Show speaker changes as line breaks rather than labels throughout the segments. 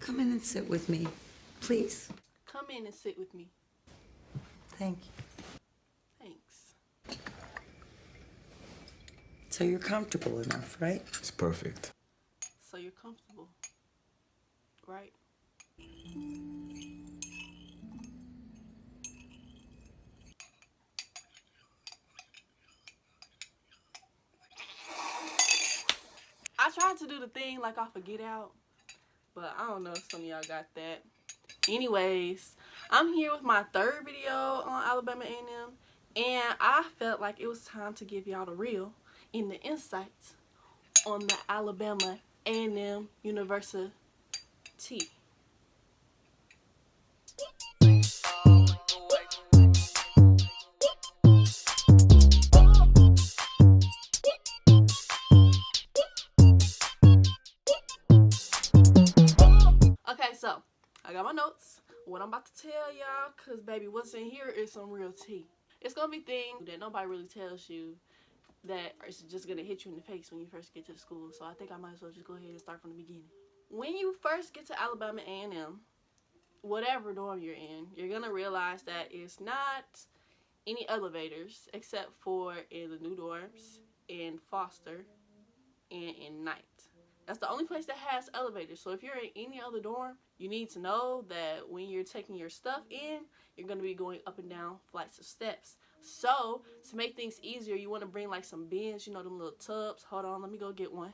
Come in and sit with me, please.
Come in and sit with me.
Thank you.
Thanks.
So you're comfortable enough, right?
It's perfect.
So you're comfortable, right? I tried to do the thing like I forget out, but I don't know if some of y'all got that. Anyways, I'm here with my third video on Alabama A&M, and I felt like it was time to give y'all the real and the insights on the Alabama A&M University. Okay, so I got my notes. What I'm about to tell y'all, cause baby, what's in here is some real tea. It's gonna be things that nobody really tells you that is just gonna hit you in the face when you first get to the school. So I think I might as well just go ahead and start from the beginning. When you first get to Alabama A&M, whatever dorm you're in, you're gonna realize that it's not any elevators except for in the new dorms, in Foster, and in Knight. That's the only place that has elevators. So if you're in any other dorm, you need to know that when you're taking your stuff in, you're going to be going up and down flights of steps. So to make things easier, you want to bring like some bins, you know, them little tubs. Hold on, let me go get one.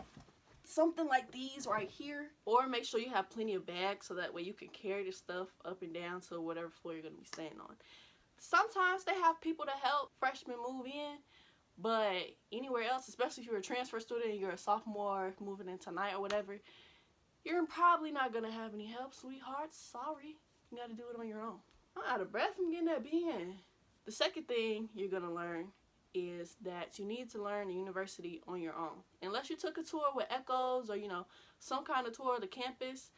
Something like these right here. Or make sure you have plenty of bags so that way you can carry the stuff up and down to whatever floor you're going to be staying on. Sometimes they have people to help freshmen move in. But anywhere else, especially if you're a transfer student and you're a sophomore moving in tonight or whatever, you're probably not going to have any help, sweetheart. Sorry. You got to do it on your own. I'm out of breath from getting that bin. The second thing you're going to learn is that you need to learn the university on your own. Unless you took a tour with Echoes or, you know, some kind of tour of the campus,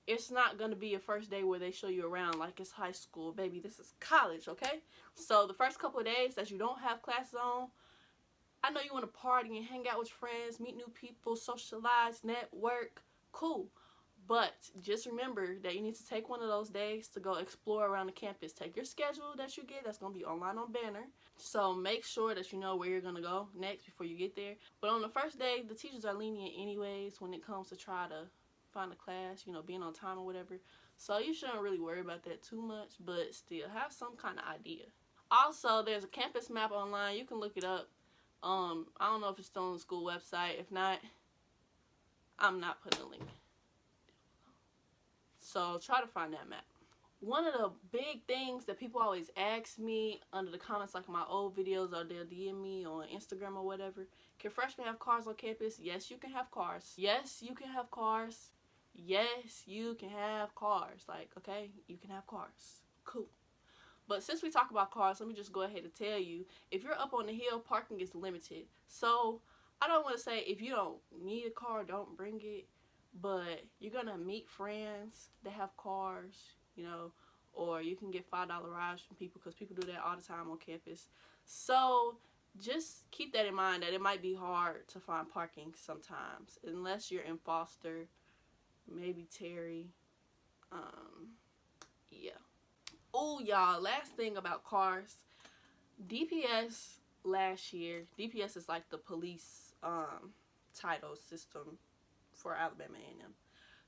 it's not going to be your first day where they show you around like it's high school. Baby, this is college, okay? So the first couple of days that you don't have classes on, I know you want to party and hang out with friends, meet new people, socialize, network, cool. But just remember that you need to take one of those days to go explore around the campus. Take your schedule that you get, that's going to be online on Banner. So make sure that you know where you're going to go next before you get there. But on the first day, the teachers are lenient anyways when it comes to try to find a class, you know, being on time or whatever. So you shouldn't really worry about that too much, but still have some kind of idea. Also, there's a campus map online. You can look it up. I don't know if it's still on the school website. If not, I'm not putting a link. So try to find that map. One of the big things that people always ask me under the comments, like my old videos, or they'll DM me on Instagram or whatever, can freshmen have cars on campus? Yes, you can have cars. Yes, you can have cars. Yes, you can have cars. Like, okay, you can have cars. Cool. But since we talk about cars, let me just go ahead and tell you, if you're up on the hill, parking is limited. So I don't want to say if you don't need a car, don't bring it. But you're going to meet friends that have cars, you know, or you can get $5 rides from people because people do that all the time on campus. So just keep that in mind, that it might be hard to find parking sometimes, unless you're in Foster, maybe Terry. Yeah. Oh, y'all, last thing about cars. DPS last year, DPS is like the police title system for Alabama A&M.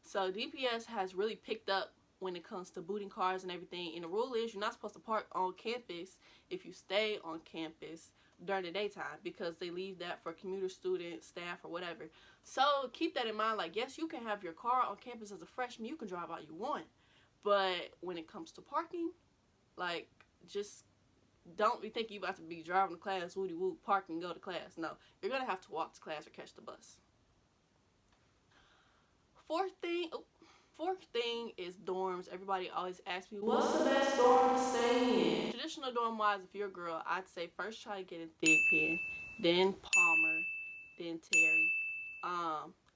So DPS has really picked up when it comes to booting cars and everything. And the rule is you're not supposed to park on campus if you stay on campus during the daytime, because they leave that for commuter students, staff, or whatever. So keep that in mind. Like, yes, you can have your car on campus as a freshman. You can drive all you want. But when it comes to parking, like, just don't be thinking you about to be driving to class, woody woo, park and go to class. No, you're going to have to walk to class or catch the bus. Fourth thing is dorms. Everybody always asks me, what's the best dorm to stay in? Traditional dorm wise, if you're a girl, I'd say first try to get in Thigpen, then Palmer, then Terry,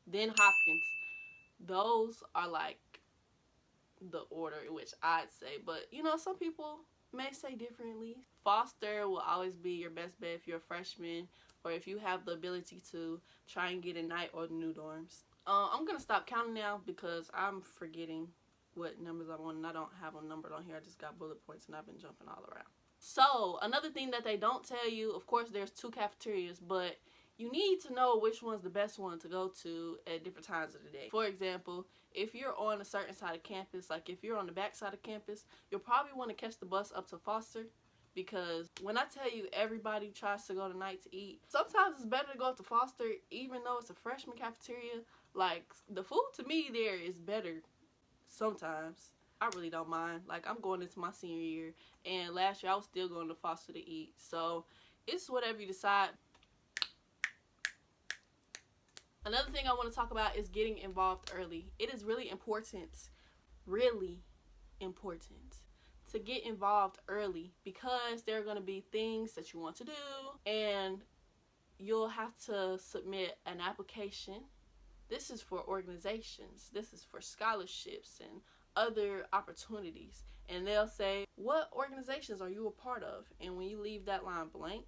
then Hopkins. Those are like the order in which I'd say, but you know, some people may say differently. Foster will always be your best bet if you're a freshman, or if you have the ability to try and get a night or the new dorms. I'm gonna stop counting now because I'm forgetting what numbers I'm on, and I don't have them numbered on here. I just got bullet points, and I've been jumping all around. So another thing that they don't tell you, of course, there's 2 cafeterias, but you need to know which one's the best one to go to at different times of the day. For example, if you're on a certain side of campus, like if you're on the back side of campus, you'll probably want to catch the bus up to Foster, because when I tell you everybody tries to go tonight to eat, sometimes it's better to go to Foster even though it's a freshman cafeteria. Like, the food to me there is better sometimes. I really don't mind. Like, I'm going into my senior year, and last year I was still going to Foster to eat. So it's whatever you decide. Another thing I want to talk about is getting involved early. It is really important to get involved early, because there are going to be things that you want to do, and you'll have to submit an application. This is for organizations, this is for scholarships and other opportunities, and they'll say, what organizations are you a part of? And when you leave that line blank,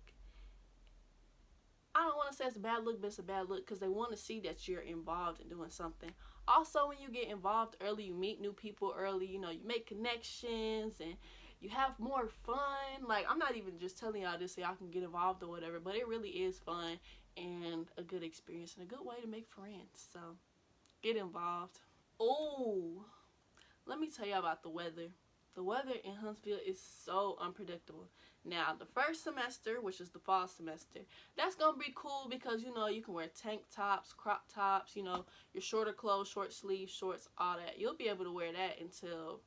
I don't want to say it's a bad look, but it's a bad look, because they want to see that you're involved in doing something. Also, when you get involved early, you meet new people early, you know, you make connections, and you have more fun. Like, I'm not even just telling y'all this so y'all can get involved or whatever, but it really is fun and a good experience and a good way to make friends. So, get involved. Oh, let me tell y'all about the weather. The weather in Huntsville is so unpredictable. Now, the first semester, which is the fall semester, that's going to be cool because, you know, you can wear tank tops, crop tops, you know, your shorter clothes, short sleeves, shorts, all that. You'll be able to wear that until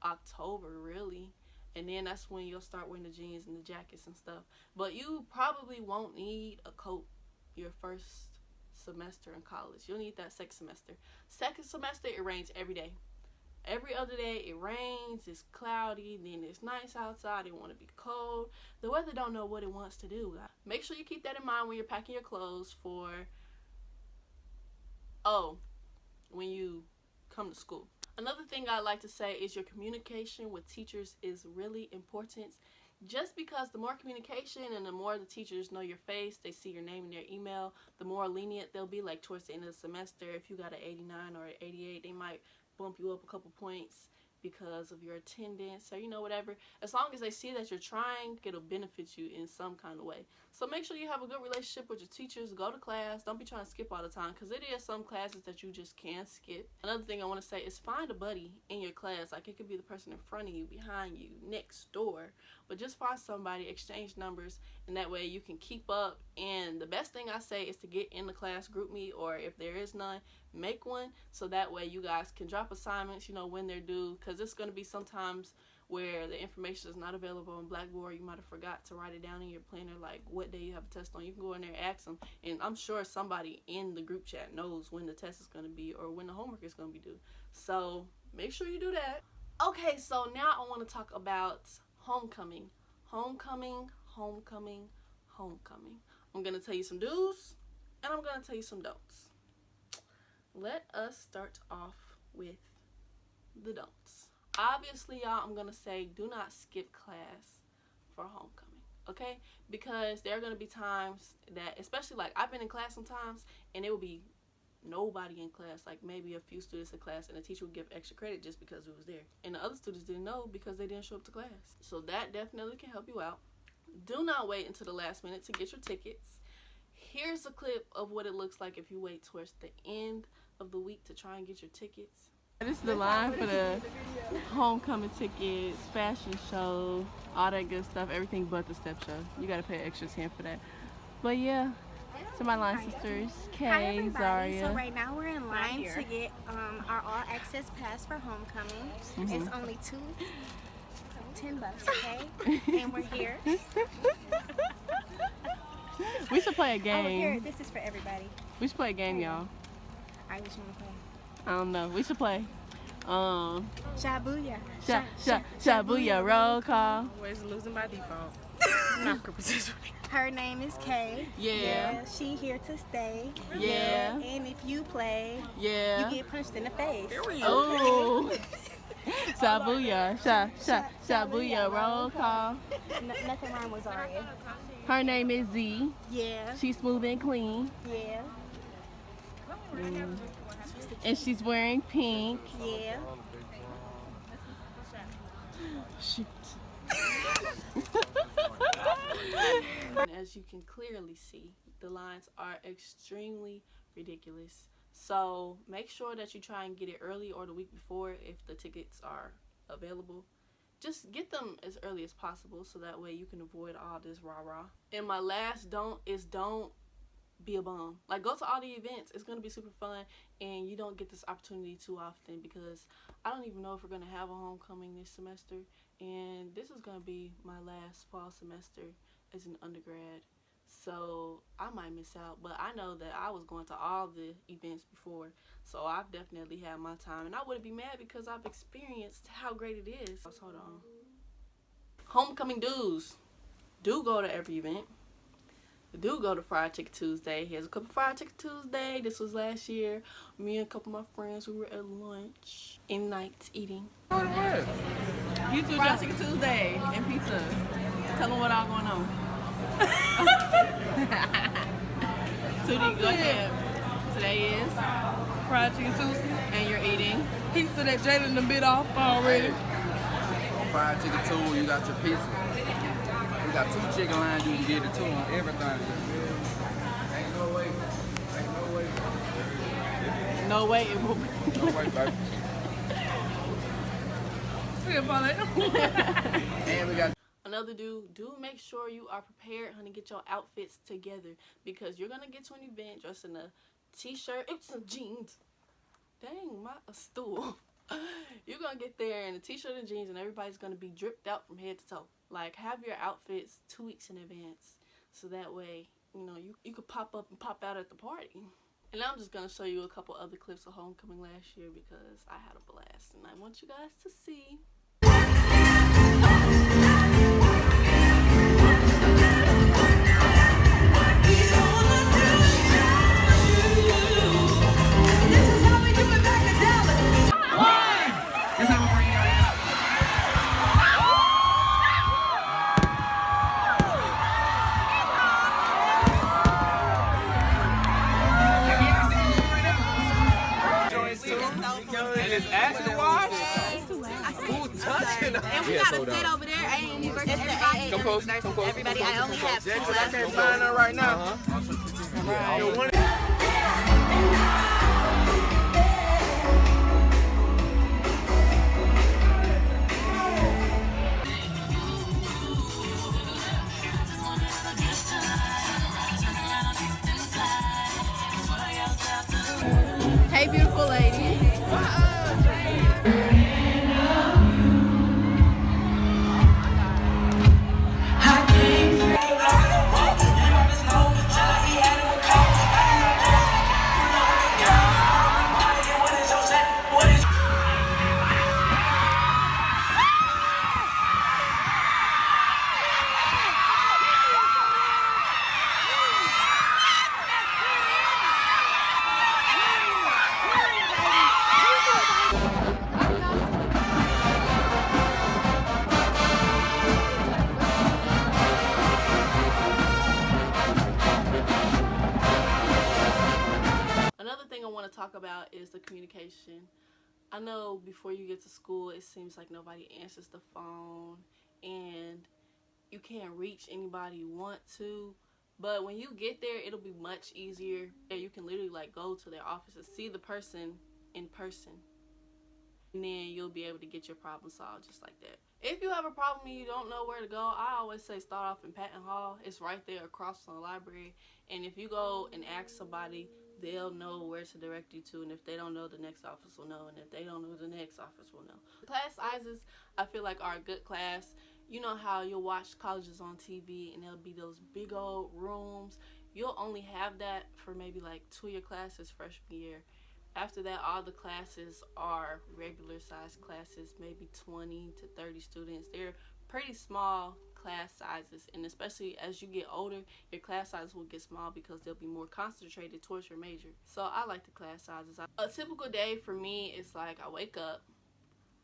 October, really. And then that's when you'll start wearing the jeans and the jackets and stuff. But you probably won't need a coat your first semester in college. You'll need that second semester. Second semester, it rains every day. Every other day it rains, it's cloudy, then it's nice outside, it want to be cold. The weather don't know what it wants to do. Make sure you keep that in mind when you're packing your clothes for, when you come to school. Another thing I like to say is your communication with teachers is really important. Just because the more communication and the more the teachers know your face, they see your name in their email, the more lenient they'll be. Like towards the end of the semester, if you got an 89 or an 88, they might bump you up a couple points because of your attendance or, you know, whatever. As long as they see that you're trying, it'll benefit you in some kind of way. So make sure you have a good relationship with your teachers. Go to class. Don't be trying to skip all the time, because it is some classes that you just can't skip. Another thing I want to say is find a buddy in your class. Like, it could be the person in front of you, behind you, next door. But just find somebody, exchange numbers, and that way you can keep up. And the best thing I say is to get in the class group meet, or if there is none, make one, so that way you guys can drop assignments, you know, when they're due, because it's going to be sometimes where the information is not available on Blackboard. You might have forgot to write it down in your planner, like what day you have a test on. You can go in there and ask them, and I'm sure somebody in the group chat knows when the test is going to be or when the homework is going to be due. So make sure you do that. Okay, so now I want to talk about homecoming. Homecoming. I'm going to tell you some do's, and I'm going to tell you some don'ts. Let us start off with the don'ts. Obviously, y'all, I'm going to say do not skip class for homecoming, okay? Because there are going to be times that, especially like I've been in class sometimes, and it will be nobody in class, like maybe a few students in class, and the teacher would give extra credit just because it was there. And the other students didn't know because they didn't show up to class. So that definitely can help you out. Do not wait until the last minute to get your tickets. Here's a clip of what it looks like if you wait towards the end of the week to try and get your tickets. This is the line for the homecoming tickets, fashion show, all that good stuff, everything but the step show. You gotta pay extra 10 for that. But yeah, to my line sisters, Kay, Zaria.
So right now we're in line to get our all access pass for homecoming. It's only $10, okay? And we're here.
We should play a
Oh,
game.
here, this is for everybody.
We should play a game, y'all.
All right, what you want to play?
I don't know. We should play.
Shabuya.
Shabuya roll call.
Always losing by default. Not for position.
Her name is Kay.
Yeah.
She here to stay.
Yeah.
And if you play,
Yeah.
you get punched in the face.
Oh. Shabuya. Shabuya roll call.
Nothing wrong with Zaria.
Her name is Z.
Yeah.
She's smooth and clean.
Yeah.
And she's wearing pink.
Yeah.
Shoot. And as you can clearly see, the lines are extremely ridiculous. So make sure that you try and get it early or the week before if the tickets are available. Just get them as early as possible so that way you can avoid all this rah-rah. And my last don't is don't be a bum. Like, go to all the events. It's going to be super fun, and you don't get this opportunity too often because I don't even know if we're going to have a homecoming this semester, and this is going to be my last fall semester as an undergrad. So I might miss out, but I know that I was going to all the events before, so I've definitely had my time, and I wouldn't be mad because I've experienced how great it is. Hold on. Homecoming dues. Do go to every event. Do go to Fried Chicken Tuesday. Here's a couple Fried Chicken Tuesday. This was last year. Me and a couple of my friends, we were at lunch and night eating. You do Fried Chicken Tuesday and pizza. Tell them what all going on. Tootie, go ahead. Today is
Fried Chicken Tuesday.
and you're eating
Pizza that Jalen done bit off already.
Fried chicken too, you got your pizza. We got 2 chicken lines, you can get it too on everything. Ain't no way.
no way it will be.
No way, baby. And we got
Another do make sure you are prepared, honey. Get your outfits together because you're gonna get to an event dressed in a t-shirt and some jeans. Dang, a stool. You're gonna get there in a t-shirt and jeans, and everybody's gonna be dripped out from head to toe. Like, have your outfits 2 weeks in advance, so that way, you know, you could pop up and pop out at the party. And I'm just gonna show you a couple other clips of homecoming last year because I had a blast, and I want you guys to see.
And we got a set over there. A&E versus everybody.
Come close.
Everybody, I only have 2
I can't find her right now.
Hey, beautiful lady. Talk about is the communication. I know before you get to school it seems like nobody answers the phone and you can't reach anybody you want to, but when you get there it'll be much easier and you can literally like go to their office and see the person in person, and then you'll be able to get your problem solved just like that. If you have a problem and you don't know where to go, I always say start off in Patton Hall. It's right there across from the library, and if you go and ask somebody, they'll know where to direct you to, and if they don't know, the next office will know, and if they don't know, the next office will know. Class sizes, I feel like, are a good class. You know how you'll watch colleges on TV and there'll be those big old rooms. You'll only have that for maybe like 2 of your classes freshman year. After that, all the classes are regular size classes, maybe 20 to 30 students. They're pretty small class sizes, and especially as you get older, your class sizes will get small because they'll be more concentrated towards your major. So I like the class sizes. A typical day for me is like I wake up,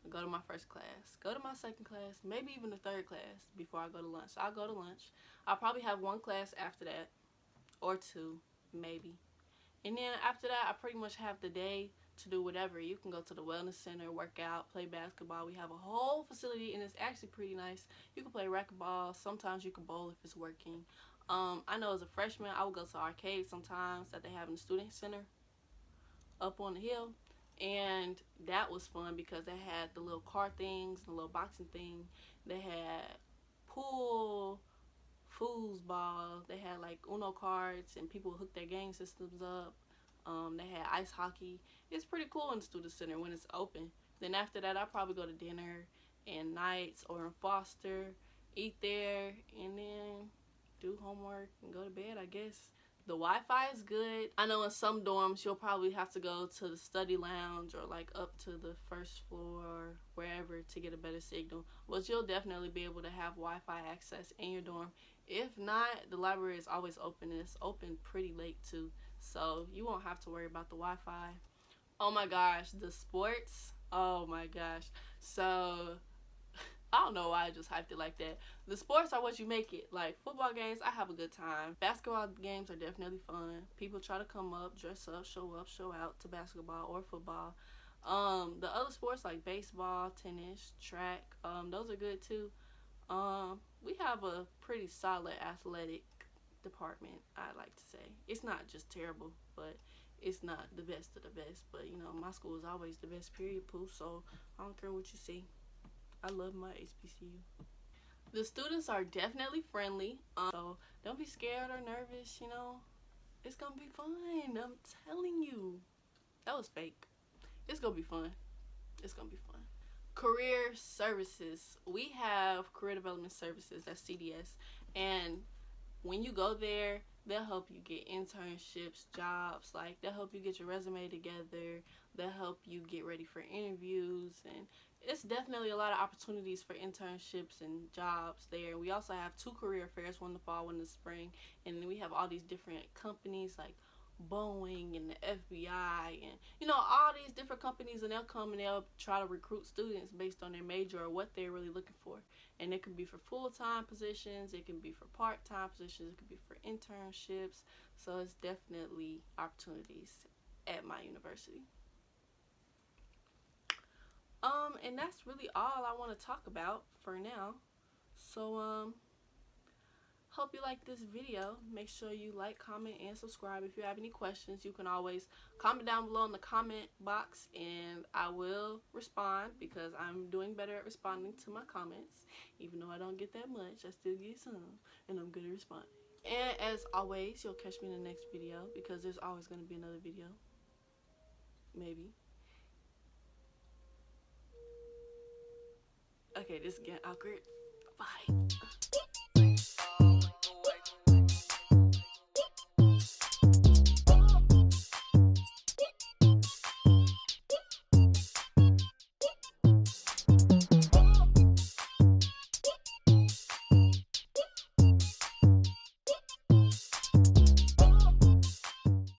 I go to my first class, go to my second class, maybe even the third class before I go to lunch. I'll go to lunch. I'll probably have 1 class after that, or 2 maybe, And then after that, I pretty much have the day to do whatever. You can go to the wellness center, work out, play basketball. We have a whole facility, and it's actually pretty nice. You can play racquetball. Sometimes you can bowl if it's working. I know as a freshman, I would go to arcade sometimes that they have in the student center up on the hill. And that was fun because they had the little car things, the little boxing thing. They had pool, foosball. They had like Uno cards, and people would hook their game systems up. They had ice hockey. It's pretty cool in the student center when it's open. Then after that, I'll probably go to dinner and nights or in Foster, eat there, and then do homework and go to bed, I guess. The Wi-Fi is good. I know in some dorms you'll probably have to go to the study lounge or like up to the first floor or wherever to get a better signal. But you'll definitely be able to have Wi-Fi access in your dorm. If not, the library is always open. It's open pretty late too, so you won't have to worry about the Wi-Fi. Oh my gosh, the sports. Oh my gosh. So I don't know why I just hyped it like that. The sports are what you make it. Like football games, I have a good time. Basketball games are definitely fun. People try to come up, dress up, show out to basketball or football. The other sports like baseball, tennis, track, those are good too. We have a pretty solid athletic department, I like to say. It's not just terrible, but it's not the best of the best. But you know, my school is always the best, period, poo. So I don't care what you see. I love my HBCU. The students are definitely friendly, so don't be scared or nervous, you know. It's gonna be fun, I'm telling you. That was fake. It's gonna be fun. It's gonna be fun. Career services. We have career development services, that's CDS, and when you go there, they'll help you get internships, jobs, like they'll help you get your resume together, they'll help you get ready for interviews, and it's definitely a lot of opportunities for internships and jobs there. We also have 2 career fairs, one in the fall, one in the spring, and then we have all these different companies like Boeing and the FBI and you know, all these different companies, and they'll come and they'll try to recruit students based on their major or what they're really looking for. And it can be for full-time positions, it can be for part-time positions, it can be for internships. So it's definitely opportunities at my university. And that's really all I want to talk about for now. So hope you like this video. Make sure you like, comment, and subscribe. If you have any questions, you can always comment down below in the comment box, and I will respond because I'm doing better at responding to my comments. Even though I don't get that much, I still get some, and I'm good at responding. And as always, you'll catch me in the next video because there's always going to be another video. Maybe. Okay, this is getting awkward. Bye.